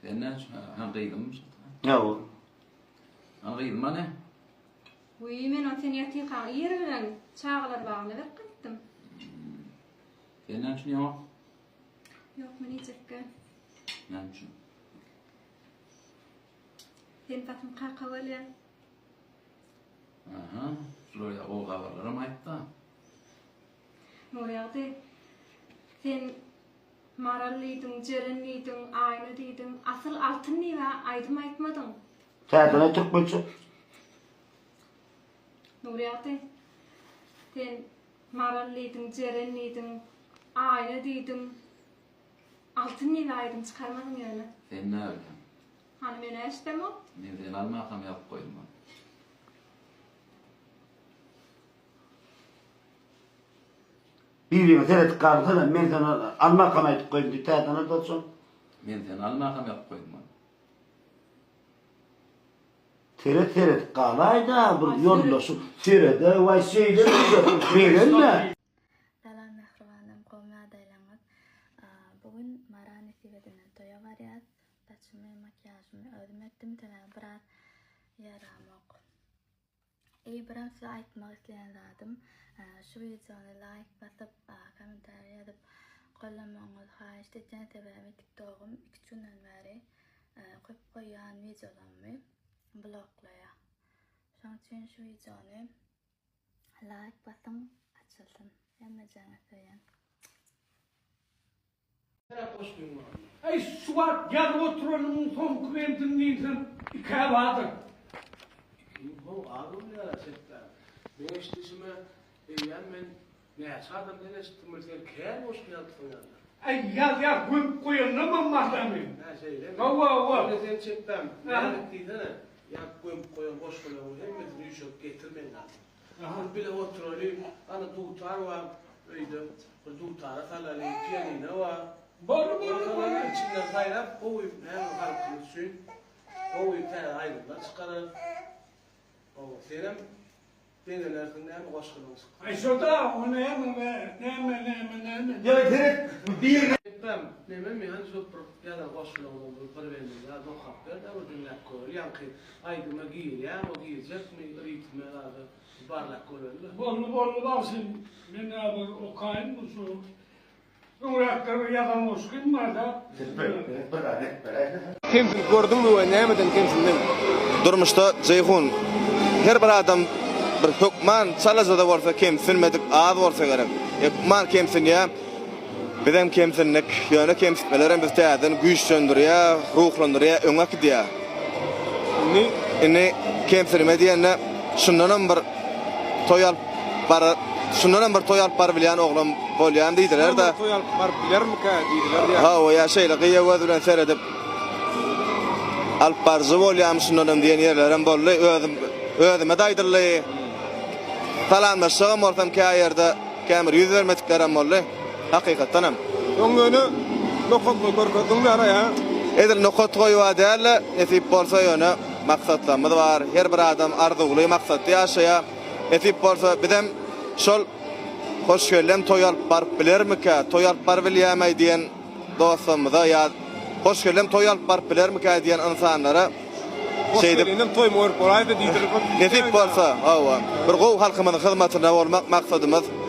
Enne hanqıydım. Ya o. Hanqıydım ne? Uy men o teniyeti qayır bilen çağlar bağlanıp gittim. Enne üçün yok. Yok men çekken. Ne üçün? Sen tatım qaqavalya. Aha. Şuraya o qavarlarım aytdı. Nuriyadi. Sen maralliydin, jerenliydin, aynıdiydin. Asıl altın ne va aydım aytmadın. Tadına çıkmışsın. Nuriyadi. Sen maralliydin, jerenliydin, aynıdiydin. Altın ne va aydım çıkarmadın yani. Sen ne öyle? Hani men eşdem o? Men sen almakam yapıp koydum. Birine seret kaldı da men sana alma kamayt koydu tadına tutsun. Men sen almakam yapıp koydum. Seret kalayda bir yollasın. Serede vay şeyde verenle. Dalam mehribanim qomna daylangat. Bugün marani sibedinen toya variyat. Taçımı makyajımı ödüm ettim tela biraz yaramak. Biraz size aytmak isteyen zadım. Şu videonu like basıp komentar yazıp qollamanız xahiş etken sebebim TikTok'um 2 günden beri qo'yib qo'ygan videolarımı bloklaya. Şoň üçin şu videonu like basın açılsın. Yemeyeceğini söyleyin. Ey suat yarı oturanın son kremdinliğinden ikaya vardır. Bu ağır ne araçta? Ben iştişime men ne çağırdım ne istimulter kâr hoş geldin. Ey ya koyup koyanamam mahtamı. Ne şeyle? Vava. Ne sen çektim. Ne ettiydin ha? Ya koyup koyan boş koyan hem de yuşup getirmen lazım. Aha bile oturayım. Ana tutar var. Öyle tutar falan yani var. Bolu İçinden kaynap o hem harfini suyun. O tane ayrılar çıkarır. O senem dengelerden hem hoş kılınız. Ay şurada onu ne. Ya seret bir Ben nemem yani çok ya da hoş kılınız. Para verin ya da haber da o dinle koyuyor. Yani aydıma giyiyor ya o giyecek mi ritme abi barlak koyuyor. Bolu baksın. Ben abi o kayn mı şu? Uğrakları yakamış kılmadı. Kimsin gördün mü ve nemeden kimsin? Durmuşda Ceyhun her bir adam bir hukman çalazada bolsa kimsin medik az bolsa gerek. Hukman kimsin ya? Bizem kimsinlik, ýöne kimsitmelerim biz täzen güýçlendirýär, ruhlandyrýar, öňe gidýär. Ini kimsinme diýende şundan bir toýal bar, şundan bir toýal bar bilýän oglam bolýan diýdiler da. Toyal bar bilermika diýdiler ya. Ha, o ýaşaýla gyýa bilen seredip alp barzy bolýan şundan diýen ýerlerem boldy. Özüme daýdyrly. Talanmaşygym bolsam käýerde kämir ýüz bermediklerem boldy. Hakykatdan hem. Öňüni nokot görkezdiň ýara ya. Edir nokot goýwa däl, etip bolsa ýöne maksatlarymyz bar. Her bir adam arzuly maksatdy ýaşaýar. Etip bolsa bizem şol hoş gelem toýal bar bilermika, toýal bar bilýämei diýen dostlarymyza ýa hoş gelem toýal bar bilermika diýen insanlara şeydip toy mor bolaydy diýdiler. etip bolsa, hawa bir gow halkymyň hyzmatyna bolmak maksadymy